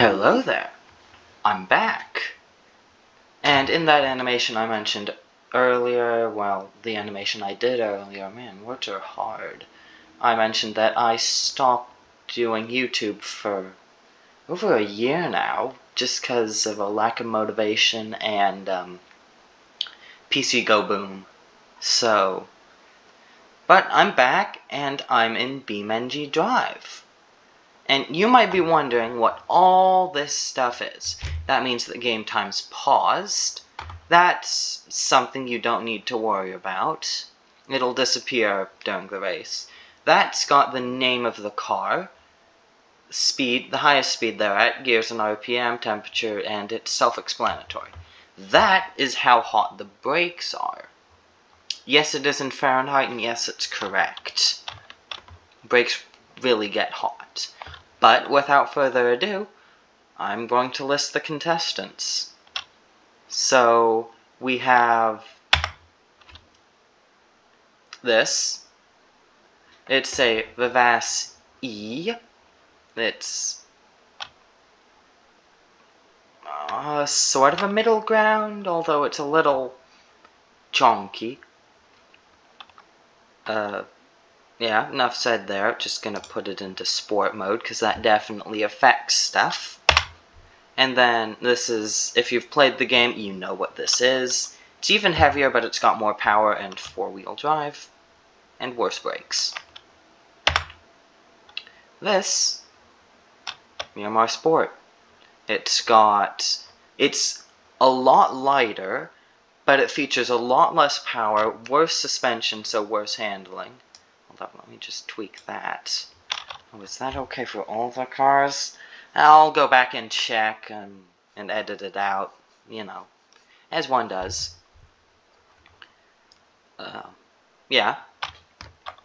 Hello there, I'm back. And in that animation I mentioned earlier, well, the animation I did earlier, man, words are hard. I mentioned that I stopped doing YouTube for over a year now, just because of a lack of motivation and PC go boom. But I'm back and I'm in Beam.NG Drive. And you might be wondering what all this stuff is. That means that game time's paused. That's something you don't need to worry about. It'll disappear during the race. That's got the name of the car, speed, the highest speed they're at, gears and RPM, temperature, and it's self-explanatory. That is how hot the brakes are. Yes, it is in Fahrenheit, and yes, it's correct. Brakes really get hot. But without further ado, I'm going to list the contestants. So we have this. It's a Vivas E. It's sort of a middle ground, although it's a little chonky. Yeah, enough said there. Just gonna put it into sport mode, because that definitely affects stuff. And then this is, if you've played the game, you know what this is. It's even heavier, but it's got more power and four-wheel drive, and worse brakes. This, Miramar Sport. It's a lot lighter, but it features a lot less power, worse suspension, so worse handling. Hold up, let me just tweak that. Oh, is that okay for all the cars? I'll go back and check and edit it out, you know, as one does. Yeah,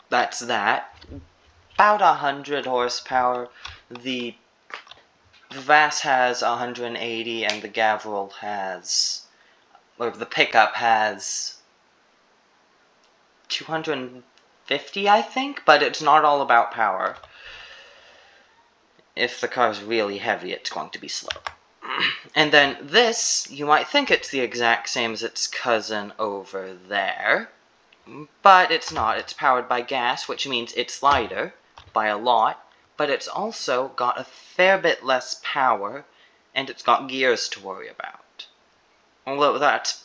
that's that. About 100 horsepower. The Vass has 180, and the Gavril has, or the pickup has 250, I think, but it's not all about power. If the car's really heavy, it's going to be slow. And then this, you might think it's the exact same as its cousin over there, but it's not. It's powered by gas, which means it's lighter by a lot, but it's also got a fair bit less power, and it's got gears to worry about. Although that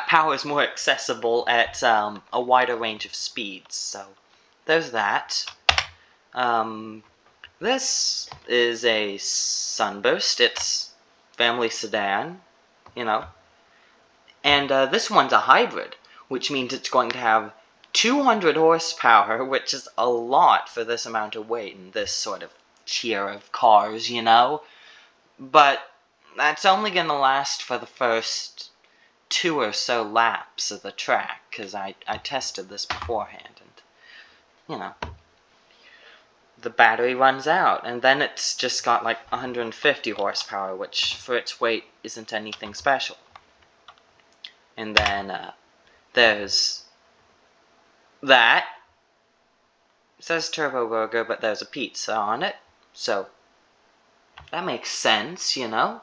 power is more accessible at a wider range of speeds, so there's that. This is a Sunburst. It's family sedan, you know. And this one's a hybrid, which means it's going to have 200 horsepower, which is a lot for this amount of weight in this sort of tier of cars, you know. But that's only going to last for the first 2 or so laps of the track, because I tested this beforehand, and, you know, the battery runs out, and then it's just got like 150 horsepower, which for its weight isn't anything special. And then there's that. It says Turbo Burger, but there's a pizza on it, so that makes sense, you know.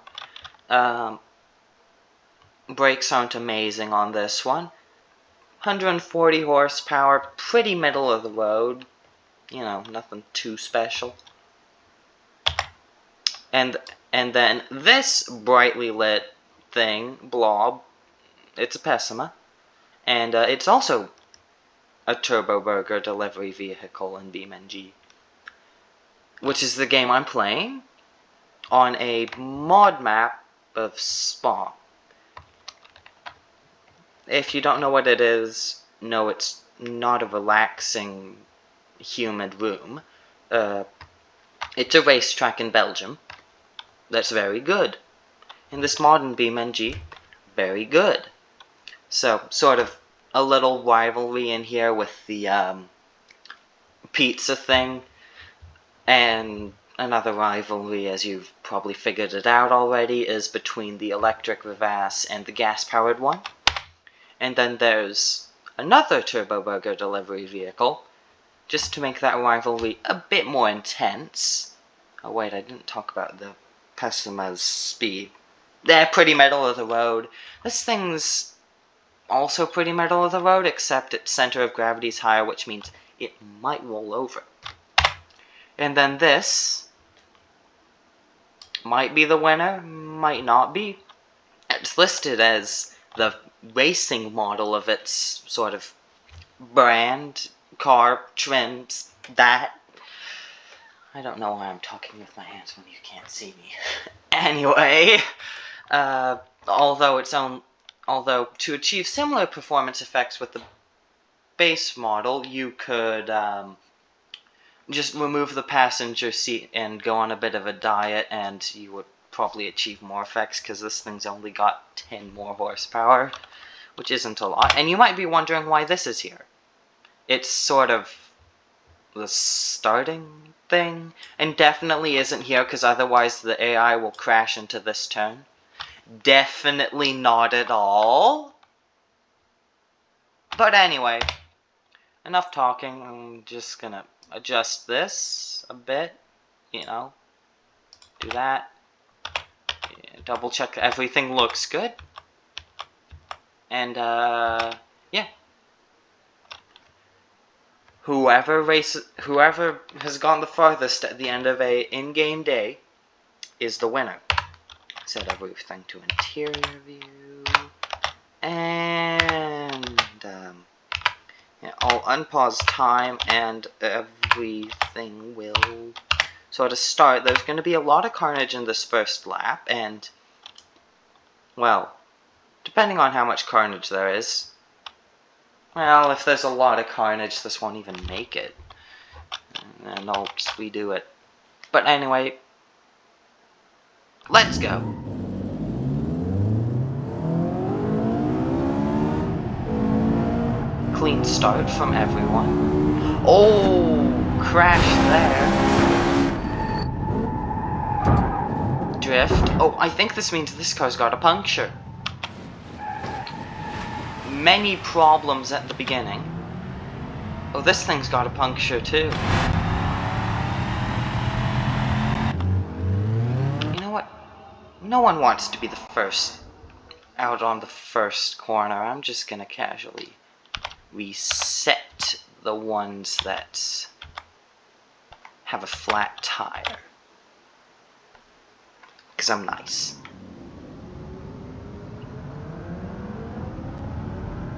Brakes aren't amazing on this one. 140 horsepower, pretty middle of the road. You know, nothing too special. And then this brightly lit thing, blob, it's a Pessima. And it's also a Turbo Burger delivery vehicle in Beam.NG, which is the game I'm playing on a mod map of Spa. If you don't know what it is, no, it's not a relaxing, humid room. It's a racetrack in Belgium that's very good. In this modern Beam.NG, very good. So, sort of a little rivalry in here with the pizza thing, and another rivalry, as you've probably figured it out already, is between the electric Vivas and the gas-powered one. And then there's another Turbo Burger delivery vehicle, just to make that rivalry a bit more intense. Oh wait, I didn't talk about the Pessimiza's speed. They're pretty middle of the road. This thing's also pretty middle of the road, except its center of gravity is higher, which means it might roll over. And then this might be the winner, might not be. It's listed as the racing model of its sort of brand, car, trims, that. I don't know why I'm talking with my hands when you can't see me. Anyway, although to achieve similar performance effects with the base model, you could just remove the passenger seat and go on a bit of a diet, and you would probably achieve more effects, because this thing's only got 10 more horsepower, which isn't a lot. And you might be wondering why this is here. It's sort of the starting thing, and definitely isn't here, because otherwise the AI will crash into this turn. Definitely not at all. But anyway, enough talking. I'm just gonna adjust this a bit, you know, do that, double check everything looks good, and yeah, whoever has gone the farthest at the end of a in-game day is the winner. Set everything to interior view, and yeah, I'll unpause time and everything will sort of start. There's going to be a lot of carnage in this first lap, and, well, depending on how much carnage there is, well, if there's a lot of carnage, this won't even make it, and I'll just redo it. But anyway, let's go. Clean start from everyone. Oh, crash there. Drift. Oh, I think this means this car's got a puncture. Many problems at the beginning. Oh, this thing's got a puncture too. You know what? No one wants to be the first out on the first corner. I'm just gonna casually reset the ones that have a flat tire, because I'm nice.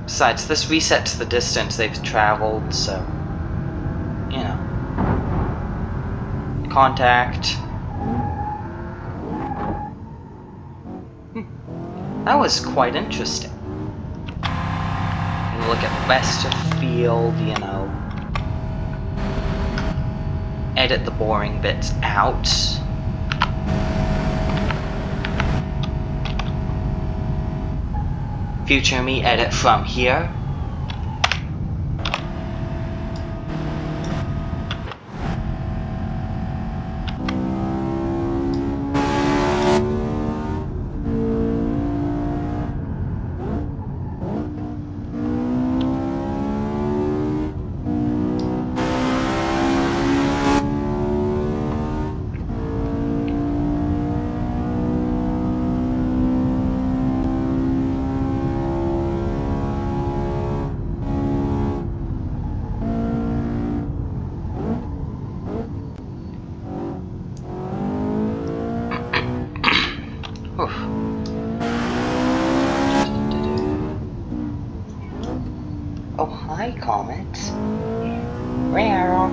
Besides, this resets the distance they've traveled, so, you know. Contact. That was quite interesting. Look at rest of field, you know. Edit the boring bits out. Future me, edit from here. Oh, hi, Comet. Rare.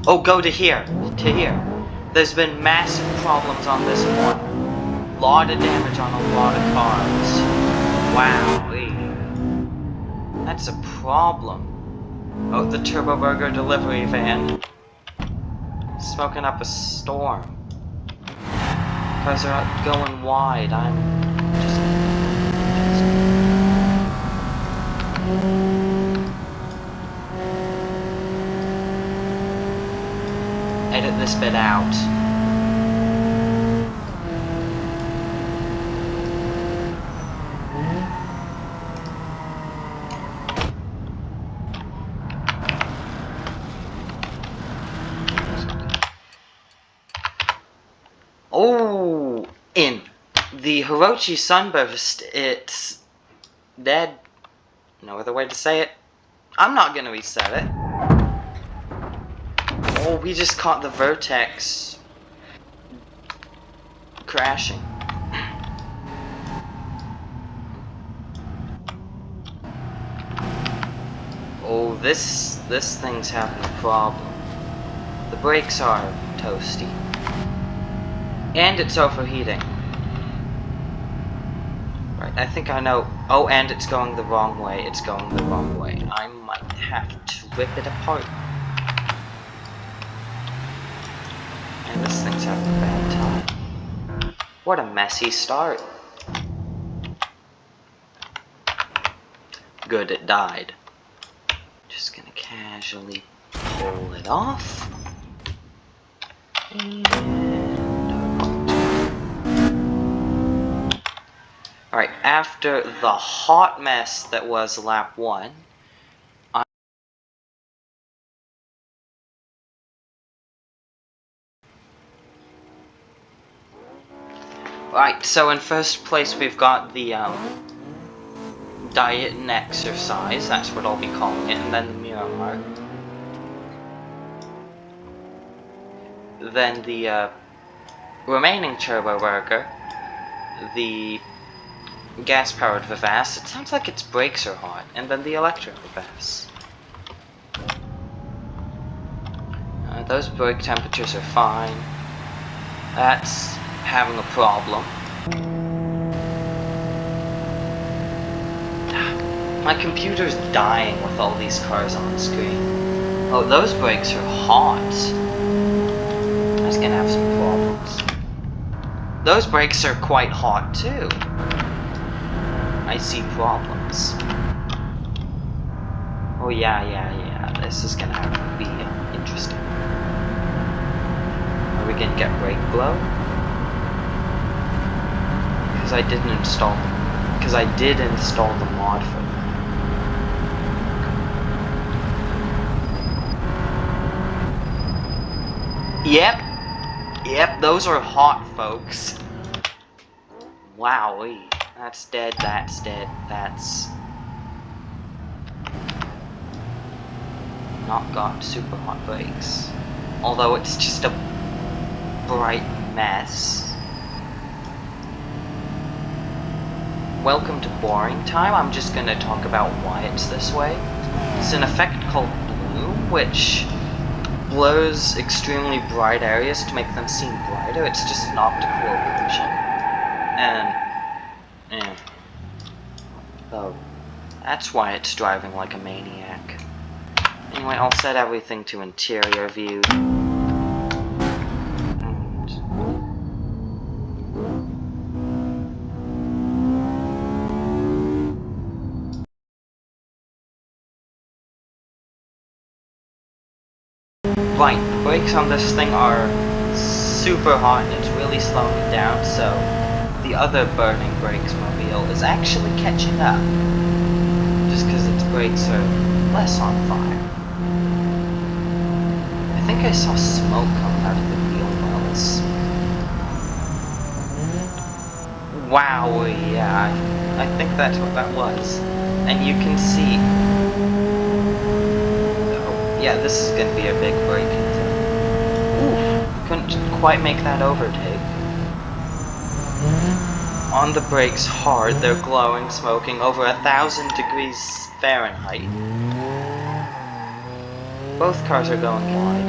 Oh, go to here. To here. There's been massive problems on this one. Lot of damage on a lot of cars. Wow. That's a problem. Oh, the Turbo Burger delivery van. Smoking up a storm. Cars are going wide. I'm just... Edit this bit out. Hirochi Sunburst, it's dead. No other way to say it. I'm not gonna reset it. Oh, we just caught the vertex crashing. Oh, this thing's having a problem. The brakes are toasty. And it's overheating. Right, I think I know. Oh, and it's going the wrong way. It's going the wrong way. I might have to rip it apart. And this thing's having a bad time. What a messy start. Good, it died. Just gonna casually pull it off. And alright, after the hot mess that was lap 1, right, so in first place we've got the diet and exercise, that's what I'll be calling it, and then the Miramar. Then the remaining Turbo Burger, the gas-powered Vivas, it sounds like its brakes are hot, and then the electric Vivas. Those brake temperatures are fine. That's having a problem. My computer's dying with all these cars on the screen. Oh, those brakes are hot. That's gonna have some problems. Those brakes are quite hot too. I see problems. Oh yeah, this is gonna have to be interesting. Are we gonna get brake blow? Because I did install the mod for that. Yep, those are hot, folks. Wowee. That's dead, that's not got super hot brakes. Although it's just a bright mess. Welcome to boring time. I'm just gonna talk about why it's this way. It's an effect called bloom, which blurs extremely bright areas to make them seem brighter. It's just an optical illusion. And oh, that's why it's driving like a maniac. Anyway, I'll set everything to interior view. Right, the brakes on this thing are super hot and it's really slowing it down, so the other burning brakes mobile is actually catching up. Just because its brakes are less on fire. I think I saw smoke coming out of the wheel wells. Wow, yeah, I think that's what that was. And you can see... Yeah, this is gonna be a big break into. Oof, couldn't quite make that overtake. On the brakes hard, they're glowing, smoking, over 1,000 degrees Fahrenheit. Both cars are going wide.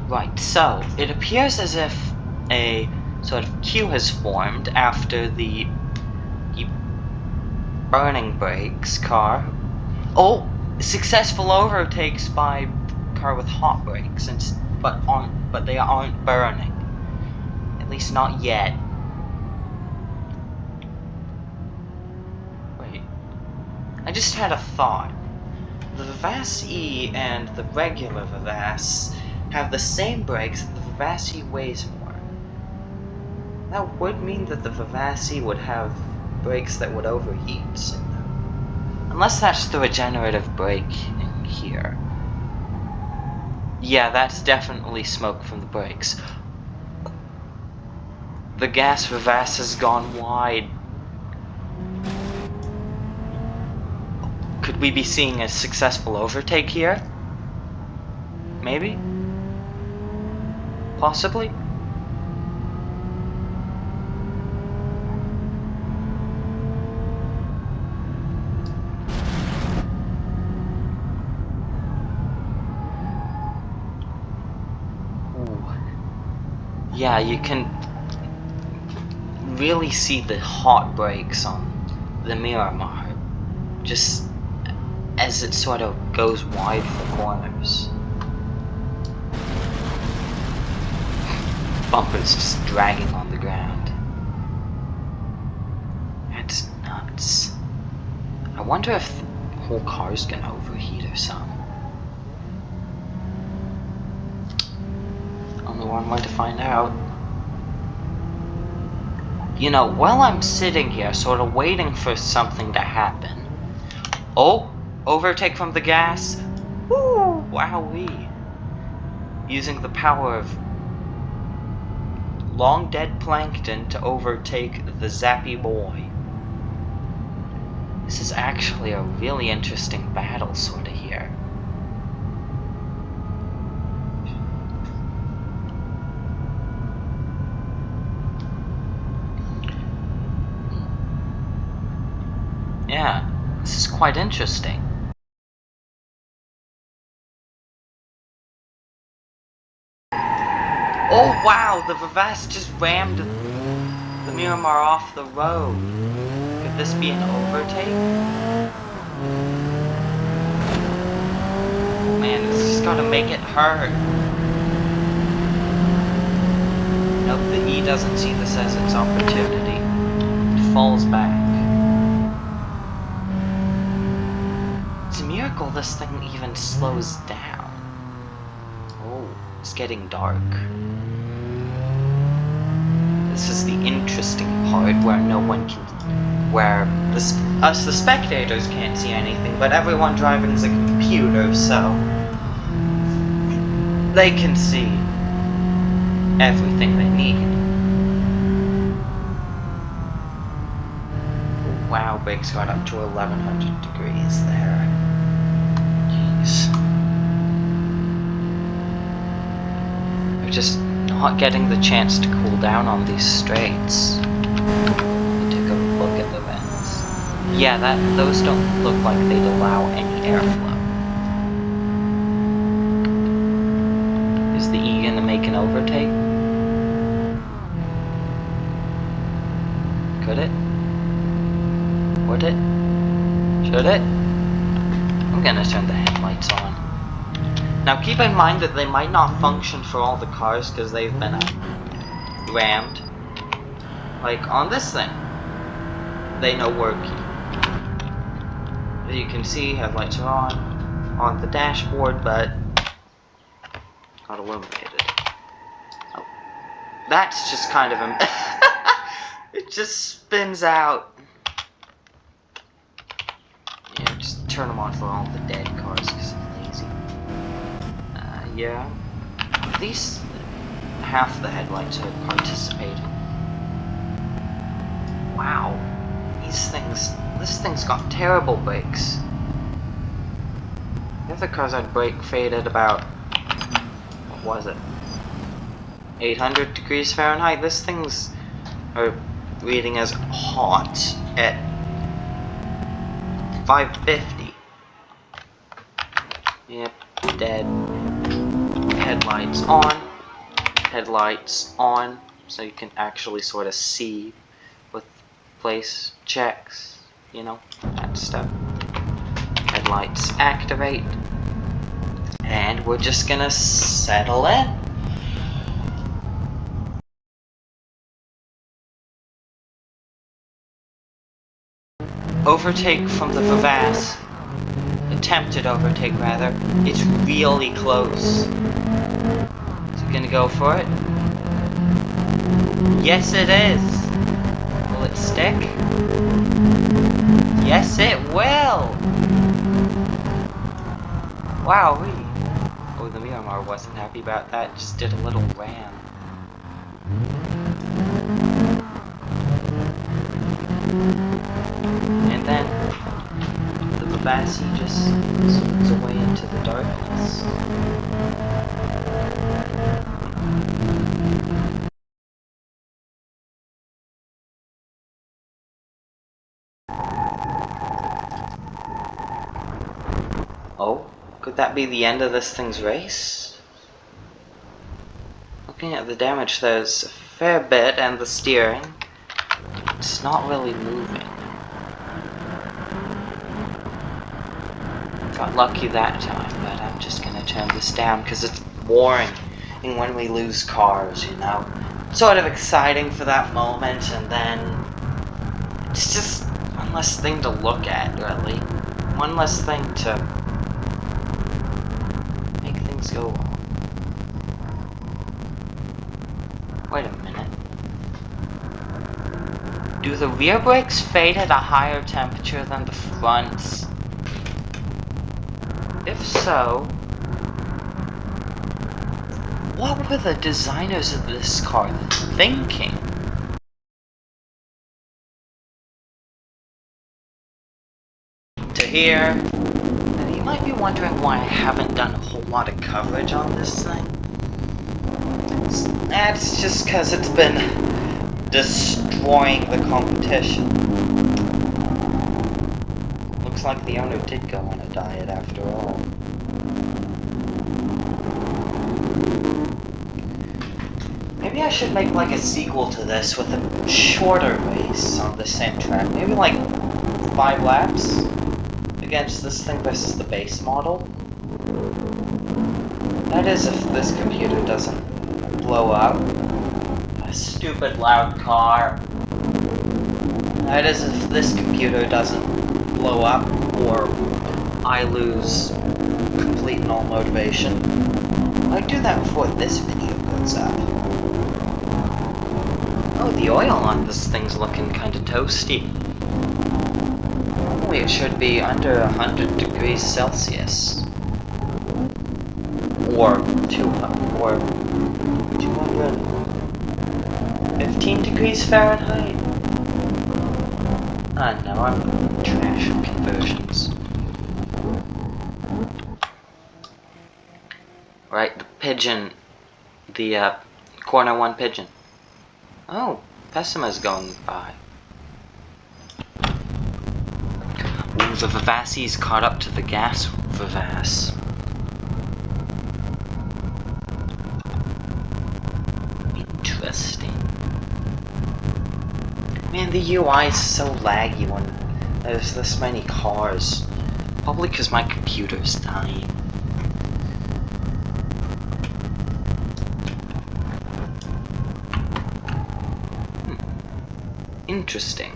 Right, so it appears as if a sort of queue has formed after the burning brakes car. Oh, successful overtakes by car with hot brakes, but they aren't burning. At least not yet. Wait, I just had a thought. The Vivas E and the regular Vivas have the same brakes, and the Vivas E weighs more. That would mean that the Vivas E would have brakes that would overheat soon. Unless that's the regenerative braking here. Yeah, that's definitely smoke from the brakes. The gas reverse has gone wide. Could we be seeing a successful overtake here? Maybe? Possibly? Ooh. Yeah, you can really see the hot brakes on the Miramar, just as it sort of goes wide for corners. Bumper's just dragging on the ground. That's nuts. I wonder if the whole car's gonna overheat or something. Only one way to find out. You know, while I'm sitting here sort of waiting for something to happen. Oh! Overtake from the gas! Woo! Wowee! Using the power of long dead plankton to overtake the zappy boy. This is actually a really interesting battle sort of here. Yeah, this is quite interesting. Oh wow, the Vivas just rammed the Miramar off the road. Could this be an overtake? Oh man, it's just gotta make it hurt. Nope, the E doesn't see this as its opportunity. It falls back. It's a miracle this thing even slows down. Oh, it's getting dark. This is the interesting part where no one can, where us the spectators can't see anything, but everyone driving's a computer, so they can see everything they need. Oh, wow, brakes got up to 1100 degrees there. Jeez. They're just not getting the chance to cool down on these straights. Take a look at the vents. Yeah, those don't look like they'd allow any airflow. Is the E gonna make an overtake? Could it? Would it? Should it? I'm gonna turn the headlights on. Now keep in mind that they might not function for all the cars because they've been rammed. Like on this thing, they know working. As you can see, headlights are on the dashboard, but not illuminated. Oh, that's just kind of it just spins out. Yeah, just turn them on for all the dead cars because I'm lazy. Yeah, at least half the headlights are participating. Wow, this thing's got terrible brakes. The other cars I'd brake faded about, what was it? 800 degrees Fahrenheit. This thing's reading as hot at 550. Yep, dead. Headlights on, so you can actually sort of see with place checks, you know, that stuff. Headlights activate, and we're just gonna settle in. Overtake from the Vivas. Attempted overtake rather. It's really close. Is it gonna go for it? Yes, it is. Will it stick? Yes, it will! Wow, oh, the Miramar wasn't happy about that, just did a little ram. And then the Vivassi just zooms away into the darkness. Oh, could that be the end of this thing's race? Looking at the damage, there's a fair bit, and the steering, it's not really moving. Got lucky that time, but I'm just gonna turn this down because it's boring. And when we lose cars, you know, sort of exciting for that moment, and then it's just one less thing to look at, really. One less thing to make things go wrong. Wait a minute. Do the rear brakes fade at a higher temperature than the fronts? If so, what were the designers of this car thinking? To here, now you might be wondering why I haven't done a whole lot of coverage on this thing. That's just because it's been destroying the competition. Looks like the owner did go on a diet after all. Maybe I should make like a sequel to this with a shorter race on the same track. Maybe like 5 laps against this thing versus the base model. That is if this computer doesn't blow up. A stupid loud car. That is if this computer doesn't blow up or I lose complete and all motivation. I'd do that before this video goes up. Oh, the oil on this thing's looking kinda toasty. Normally it should be under 100 degrees Celsius. Or 215 degrees Fahrenheit. No, I'm trash at conversions. Right, the pigeon, the corner 1 pigeon. Oh, Pessimi's going by. Ooh, the Vivassi's caught up to the gas Vivass. Interesting. Man, the UI is so laggy when there's this many cars. Probably because my computer's dying. Interesting.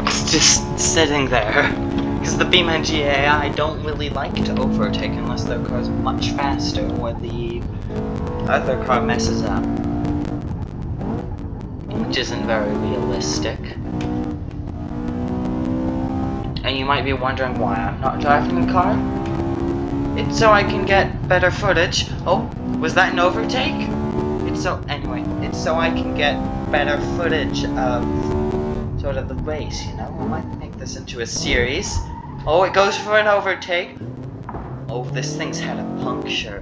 It's just sitting there. Because the Beam.NG AI don't really like to overtake unless their car's much faster or the other car messes up. Which isn't very realistic. And you might be wondering why I'm not driving a car? It's so I can get better footage. Oh, was that an overtake? It's so so I can get better footage of sort of the race, you know? I might make this into a series. Oh, it goes for an overtake. Oh, this thing's had a puncture.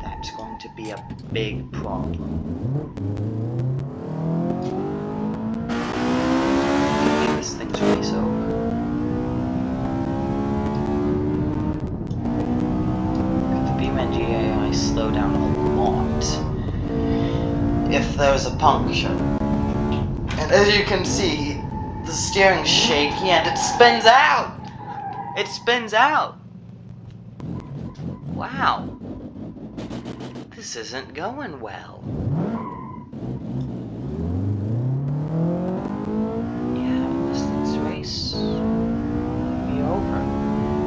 That's going to be a big problem. Maybe this thing's race over. Beam.NG AI slow down a lot if there's a puncture. And as you can see, the steering's shaky and it spins out! It spins out! Wow. This isn't going well. Yeah, this thing's race will be over.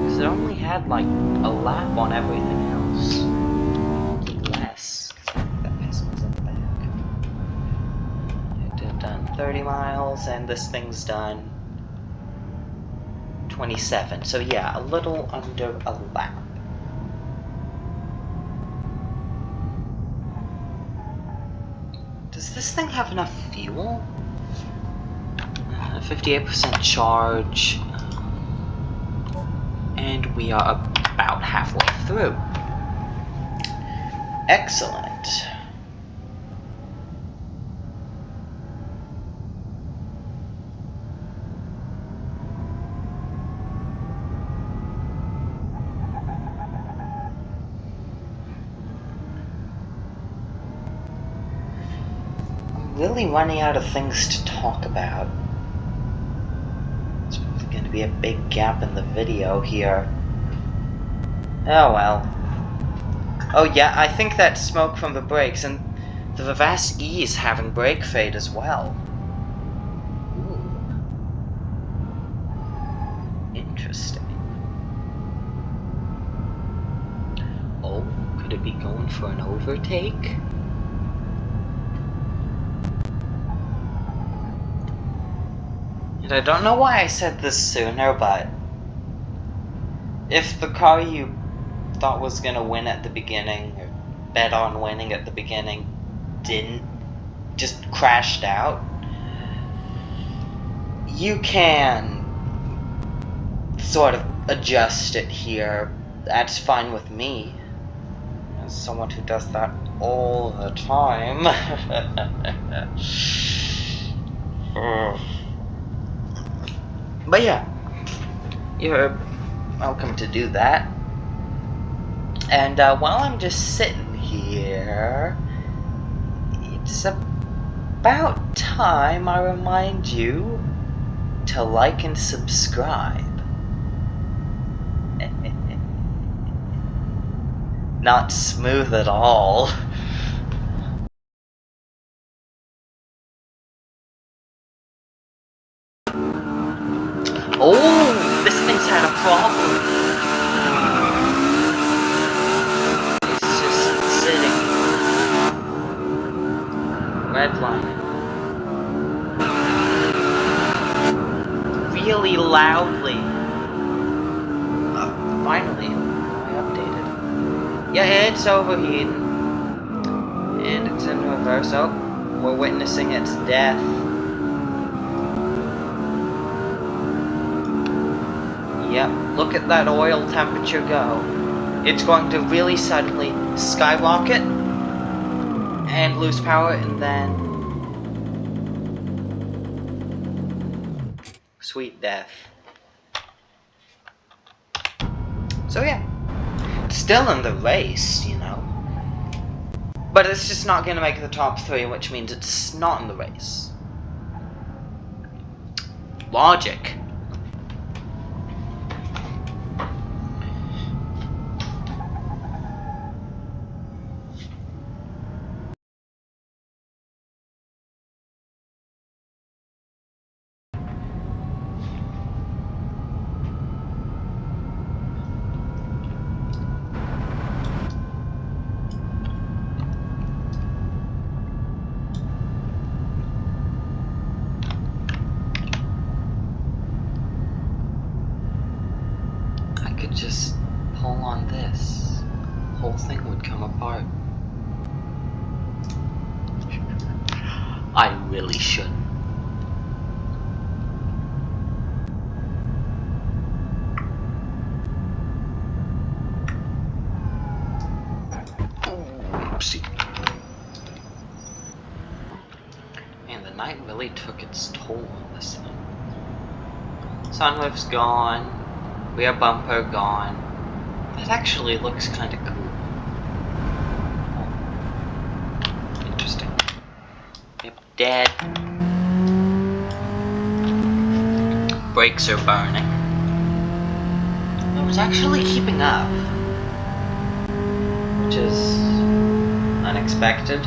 Because it only has had like a lap on everything else. Less. That person was in the back. I've done 30 miles, and this thing's done 27. So yeah, a little under a lap. Does this thing have enough fuel? 58% charge. And we are about halfway through. Excellent. I'm really running out of things to talk about. It's probably going to be a big gap in the video here. Oh well. Oh yeah, I think that's smoke from the brakes, and the Vivas E is having brake fade as well. Ooh. Interesting. Oh, could it be going for an overtake? And I don't know why I said this sooner, but if the car you thought was gonna win at the beginning, or bet on winning at the beginning, didn't, just crashed out, you can sort of adjust it here. That's fine with me, as someone who does that all the time. But yeah, you're welcome to do that. And while I'm just sitting here, it's about time I remind you to like and subscribe. Not smooth at all. Oh, this thing's had a problem. It's just sitting. Redlining. Really loudly. Finally, I updated. Yeah, it's overheating. And it's in reverse. Oh, we're witnessing its death. Yep, look at that oil temperature go. It's going to really suddenly skyrocket and lose power, and then sweet death. So yeah, still in the race, you know. But it's just not going to make the top 3, which means it's not in the race. Logic. Just pull on this, the whole thing would come apart. I really shouldn't. Oopsie. Man, the night really took its toll on this thing. Sunroof's gone. Rear bumper gone. That actually looks kind of cool. Oh. Interesting. Yep, dead. Brakes are burning. It was actually keeping up, which is unexpected.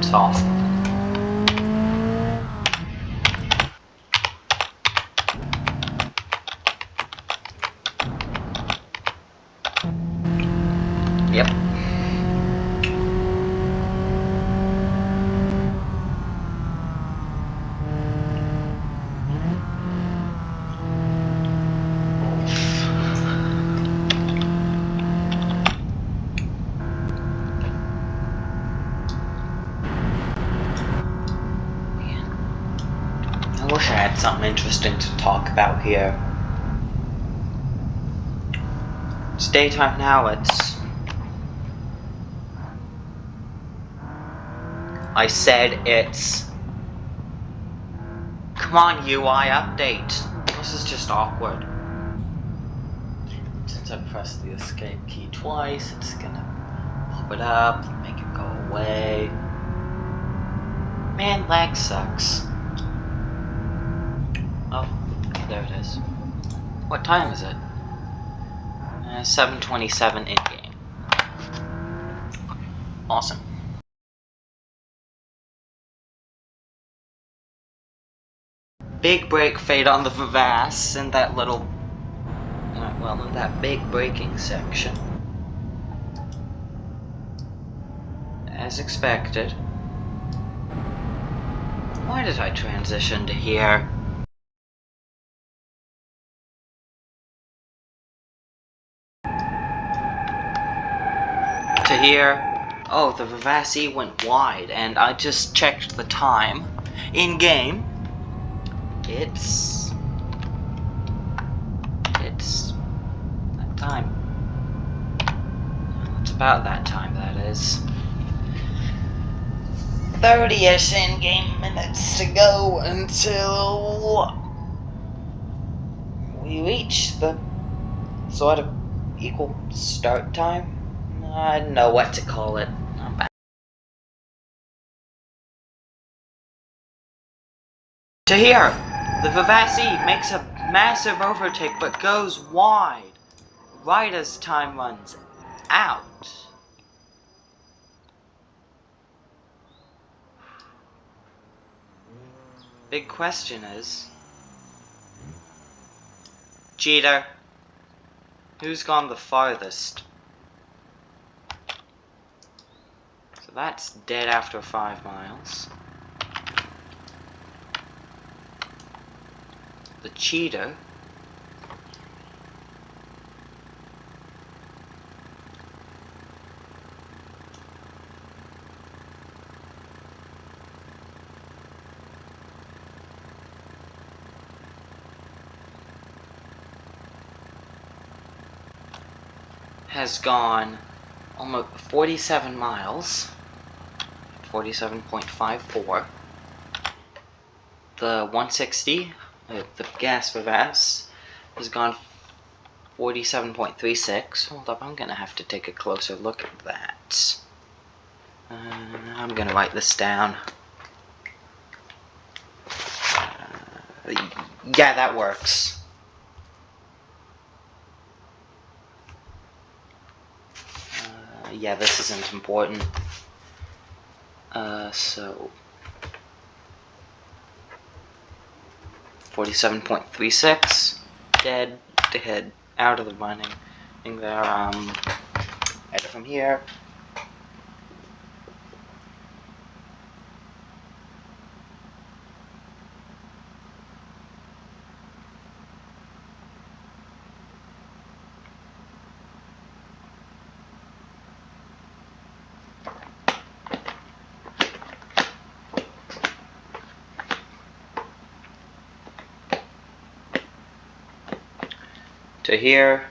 It's off. Yep. I wish I had something interesting to talk about here. It's daytime now, I said it's... Come on, UI, update. This is just awkward. Since I pressed the escape key twice, it's gonna pop it up, make it go away. Man, lag sucks. Oh, there it is. What time is it? 7:27 in-game. Awesome. Big brake fade on the Vivas in that little... well, in that big braking section. As expected. Why did I transition to here? To here. Oh, the Vivasi went wide, and I just checked the time. In-game, it's that time. It's about that time, that is. 30-ish in-game minutes to go until we reach the sort of equal start time. I don't know what to call it. I'm back. To here, the Vivasi makes a massive overtake but goes wide right as time runs out. Big question is, cheater, who's gone the farthest? So that's dead after 5 miles. The cheater has gone almost 47 miles, 47.54. The 160, the gas Vivas, has gone 47.36. Hold up, I'm gonna have to take a closer look at that. I'm gonna write this down. Yeah, that works. Yeah, this isn't important. So 47.36, dead, out of the running. I think they're edit from here. To here.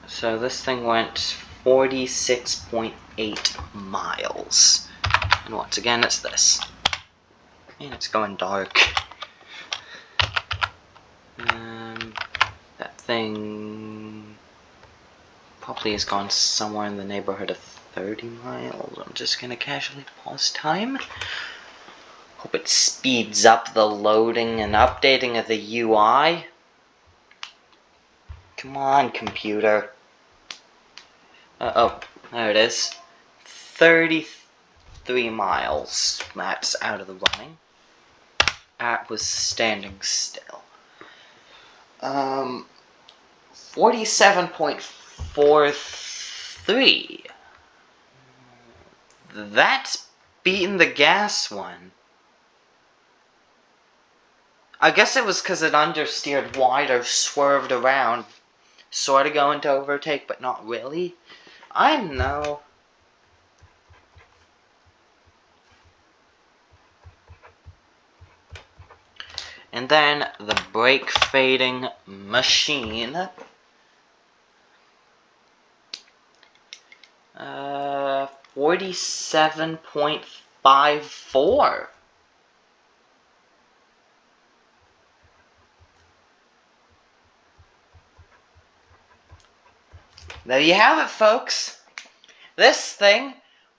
So this thing went 46.8 miles. And once again, it's this. And it's going dark. That thing probably has gone somewhere in the neighborhood of 30 miles. I'm just gonna casually pause time. Hope it speeds up the loading and updating of the UI. Come on, computer. Oh, there it is. 33 miles. That's out of the running. That was standing still. 47.43. That's beating the gas one. I guess it was because it understeered wider, swerved around, sort of going to overtake, but not really. I know. And then the brake fading machine. 47.54. There you have it, folks. This thing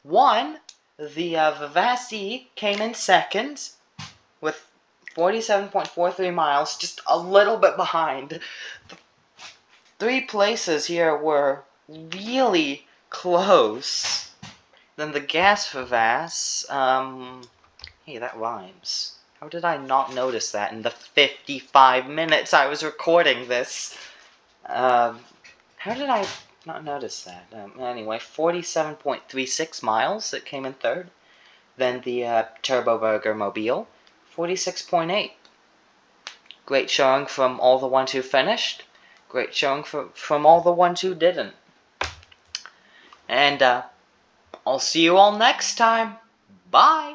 won. The Vivasi came in second with 47.43 miles, just a little bit behind. The 3 places here were really close. Then the gas Vivas, hey, that rhymes. How did I not notice that in the 55 minutes I was recording this? How did I not notice that? Anyway, 47.36 miles, it came in third. Then the Turbo Burger Mobile, 46.8. Great showing from all the ones who finished. Great showing from all the ones who didn't. And I'll see you all next time. Bye!